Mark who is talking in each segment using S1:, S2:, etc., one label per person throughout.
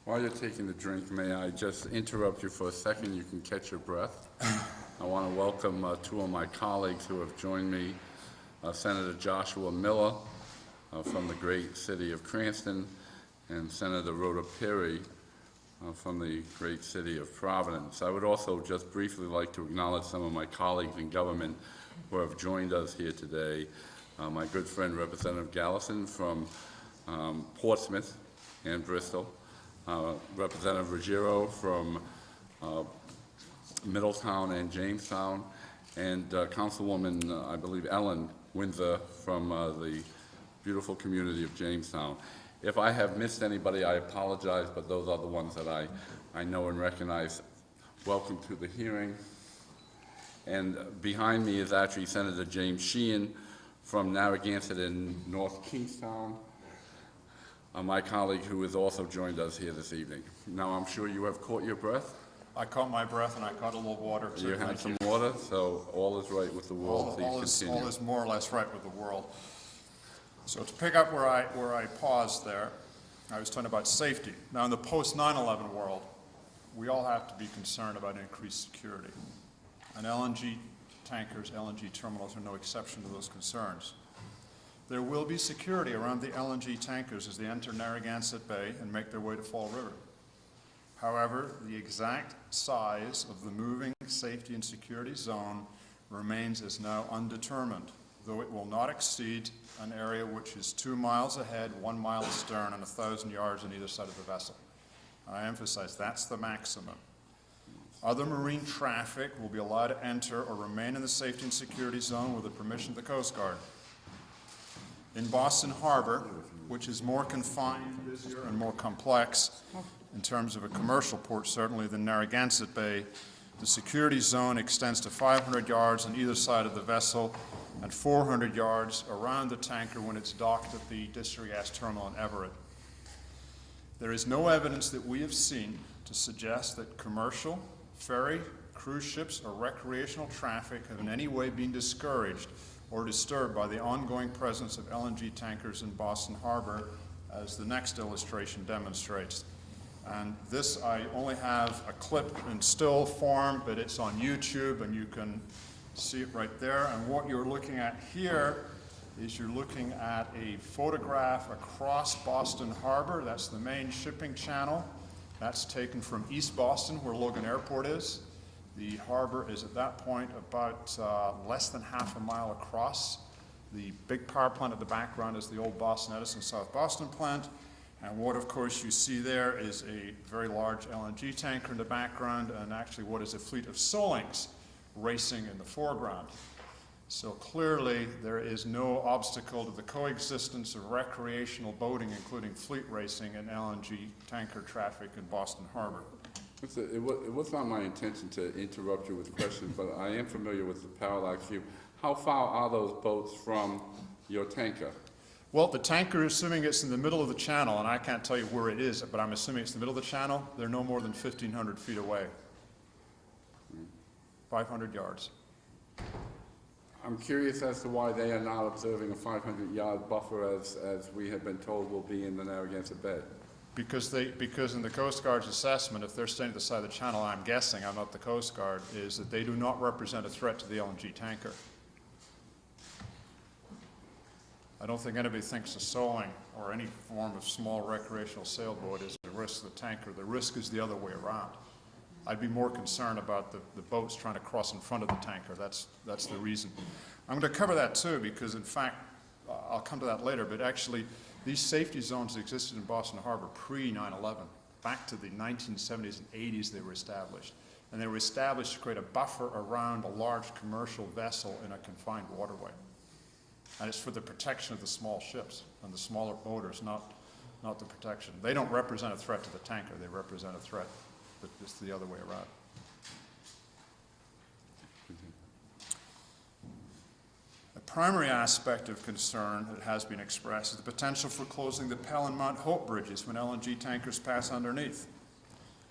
S1: While you're taking the drink, may I just interrupt you for a second? You can catch your breath. I want to welcome two of my colleagues who have joined me, Senator Joshua Miller from the great city of Cranston, and Senator Rhoda Perry from the great city of Providence. I would also just briefly like to acknowledge some of my colleagues in government who have joined us here today. My good friend Representative Gallison from Portsmouth and Bristol, Representative Ruggiero from Middletown and Jamestown, and Councilwoman, I believe, Ellen Windsor from the beautiful community of Jamestown. If I have missed anybody, I apologize, but those are the ones that I know and recognize. Welcome to the hearing. And behind me is actually Senator James Sheehan from Narragansett in North Kingstown, my colleague who has also joined us here this evening. Now, I'm sure you have caught your breath.
S2: I caught my breath and I caught a little water too.
S1: You had some water, so all is right with the world.
S2: All is more or less right with the world. So to pick up where I paused there, I was talking about safety. Now in the post 9/11 world, we all have to be concerned about increased security. And LNG tankers, LNG terminals are no exception to those concerns. There will be security around the LNG tankers as they enter Narragansett Bay and make their way to Fall River. However, the exact size of the moving safety and security zone remains as now undetermined, though it will not exceed an area which is 2 miles ahead, 1 mile astern, and 1,000 yards on either side of the vessel. And I emphasize that's the maximum. Other marine traffic will be allowed to enter or remain in the safety and security zone with the permission of the Coast Guard. In Boston Harbor, which is more confined, busier, and more complex in terms of a commercial port, certainly, than Narragansett Bay, the security zone extends to 500 yards on either side of the vessel and 400 yards around the tanker when it's docked at the district gas terminal in Everett. There is no evidence that we have seen to suggest that commercial, ferry, cruise ships, or recreational traffic have in any way been discouraged or disturbed by the ongoing presence of LNG tankers in Boston Harbor, as the next illustration demonstrates. And this, I only have a clip in still form, but it's on YouTube, and you can see it right there. And what you're looking at here is you're looking at a photograph across Boston Harbor. That's the main shipping channel. That's taken from East Boston, where Logan Airport is. The harbor is at that point about less than half a mile across. The big power plant at the background is the old Boston Edison South Boston plant. And what, of course, you see there is a very large LNG tanker in the background, and actually what is a fleet of Solings racing in the foreground. So clearly there is no obstacle to the coexistence of recreational boating, including fleet racing and LNG tanker traffic in Boston Harbor.
S1: It was not my intention to interrupt you with questions, but I am familiar with the parallax view. How far are those boats from your tanker?
S2: Well, the tanker, assuming it's in the middle of the channel, and I can't tell you where it is, but I'm assuming it's in the middle of the channel, they're no more than 1,500 feet away. 500 yards.
S1: I'm curious as to why they are not observing a 500-yard buffer as we have been told will be in the Narragansett Bay.
S2: Because in the Coast Guard's assessment, if they're staying at the side of the channel, I'm guessing, I'm not the Coast Guard, is that they do not represent a threat to the LNG tanker. I don't think anybody thinks a Soling or any form of small recreational sailboat is a risk to the tanker. The risk is the other way around. I'd be more concerned about the boats trying to cross in front of the tanker. That's the reason. I'm going to cover that too, because in fact, I'll come to that later, but actually these safety zones existed in Boston Harbor pre-9/11. Back to the 1970s and 80s they were established. And they were established to create a buffer around a large commercial vessel in a confined waterway. And it's for the protection of the small ships and the smaller boaters, not the protection. They don't represent a threat to the tanker, they represent a threat, but it's the other way around. A primary aspect of concern that has been expressed is the potential for closing the Pell and Mount Hope bridges when LNG tankers pass underneath.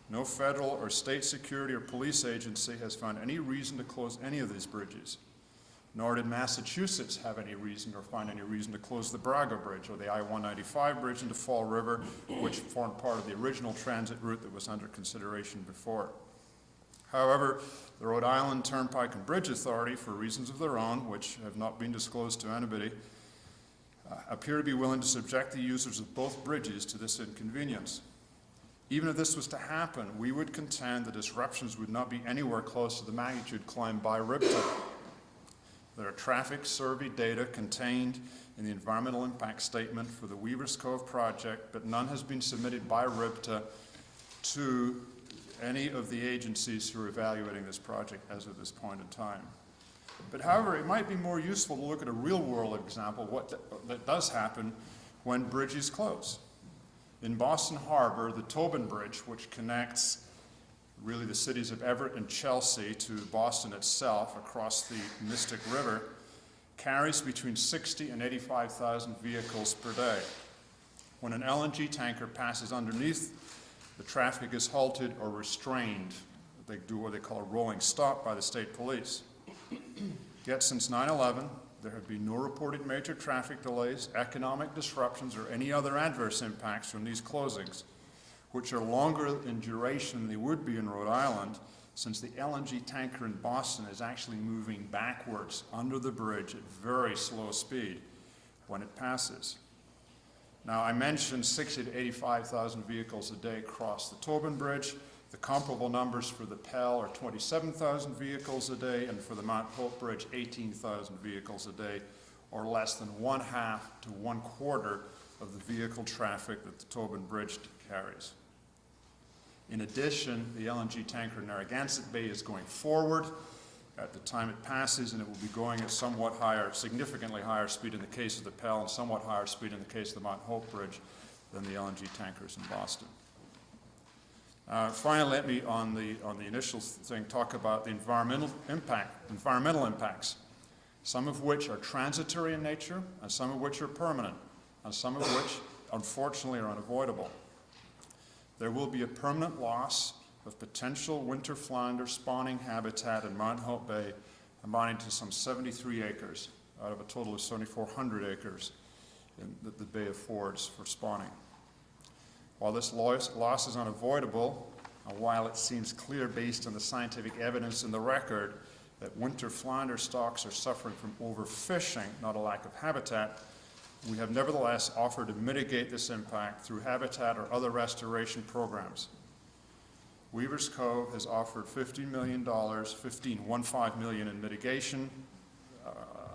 S2: No federal or state security or police agency has found any reason to close any of these bridges. Nor did Massachusetts have any reason or find any reason to close the Braga Bridge or the I-195 bridge into Fall River, which formed part of the original transit route that was under consideration before. However, the Rhode Island Turnpike and Bridge Authority, for reasons of their own, which have not been disclosed to anybody, appear to be willing to subject the users of both bridges to this inconvenience. Even if this was to happen, we would contend the disruptions would not be anywhere close to the magnitude claimed by RIPTA. There are traffic survey data contained in the environmental impact statement for the Weavers Cove project, but none has been submitted by RIPTA to any of the agencies who are evaluating this project as of this point in time. But however, it might be more useful to look at a real-world example of what that does happen when bridges close. In Boston Harbor, the Tobin Bridge, which connects really the cities of Everett and Chelsea to Boston itself across the Mystic River, carries between 60 and 85,000 vehicles per day. When an LNG tanker passes underneath, the traffic is halted or restrained. They do what they call a rolling stop by the state police. Yet since 9/11, there have been no reported major traffic delays, economic disruptions, or any other adverse impacts from these closings, which are longer in duration than they would be in Rhode Island, since the LNG tanker in Boston is actually moving backwards under the bridge at very slow speed when it passes. Now, I mentioned 60 to 85,000 vehicles a day cross the Tobin Bridge. The comparable numbers for the Pell are 27,000 vehicles a day, and for the Mount Hope Bridge, 18,000 vehicles a day, or less than 1/2 to 1/4 of the vehicle traffic that the Tobin Bridge carries. In addition, the LNG tanker in Narragansett Bay is going forward at the time it passes, and it will be going at somewhat higher, significantly higher speed in the case of the Pell and somewhat higher speed in the case of the Mount Hope Bridge than the LNG tankers in Boston. Finally, let me, on the initial thing, talk about the environmental impacts, some of which are transitory in nature, and some of which are permanent, and some of which, unfortunately, are unavoidable. There will be a permanent loss of potential winter flounder spawning habitat in Mount Hope Bay, amounting to some 73 acres out of a total of 7,400 acres that the bay affords for spawning. While this loss is unavoidable, and while it seems clear based on the scientific evidence in the record that winter flounder stocks are suffering from overfishing, not a lack of habitat, we have nevertheless offered to mitigate this impact through habitat or other restoration programs. Weavers Cove has offered $15 million in mitigation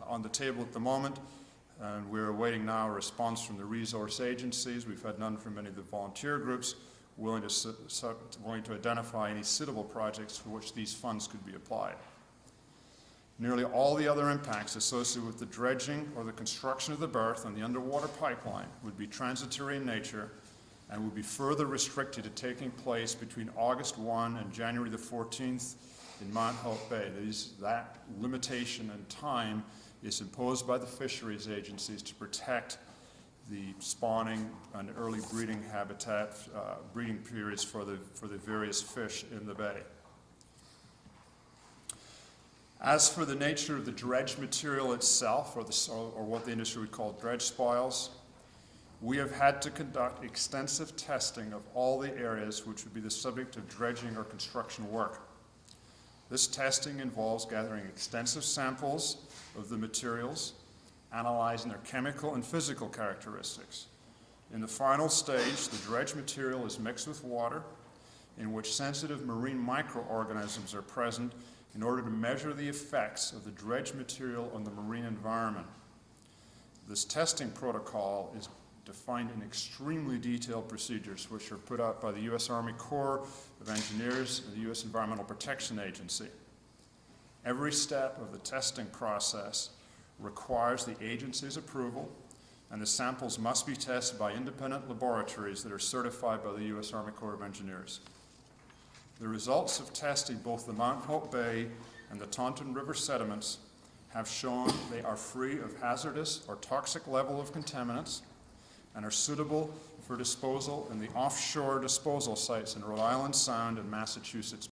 S2: on the table at the moment, and we're awaiting now a response from the resource agencies. We've had none from any of the volunteer groups willing to identify any suitable projects for which these funds could be applied. Nearly all the other impacts associated with the dredging or the construction of the berth and the underwater pipeline would be transitory in nature and would be further restricted to taking place between August 1 and January the 14th in Mount Hope Bay. That limitation in time is imposed by the fisheries agencies to protect the spawning and early breeding habitat, breeding periods for the various fish in the bay. As for the nature of the dredge material itself, or what the industry would call dredge spoils, we have had to conduct extensive testing of all the areas which would be the subject of dredging or construction work. This testing involves gathering extensive samples of the materials, analyzing their chemical and physical characteristics. In the final stage, the dredge material is mixed with water, in which sensitive marine microorganisms are present in order to measure the effects of the dredge material on the marine environment. This testing protocol is defined in extremely detailed procedures which are put out by the U.S. Army Corps of Engineers and the U.S. Environmental Protection Agency. Every step of the testing process requires the agency's approval, and the samples must be tested by independent laboratories that are certified by the U.S. Army Corps of Engineers. The results of testing both the Mount Hope Bay and the Taunton River sediments have shown they are free of hazardous or toxic level of contaminants and are suitable for disposal in the offshore disposal sites in Rhode Island Sound and Massachusetts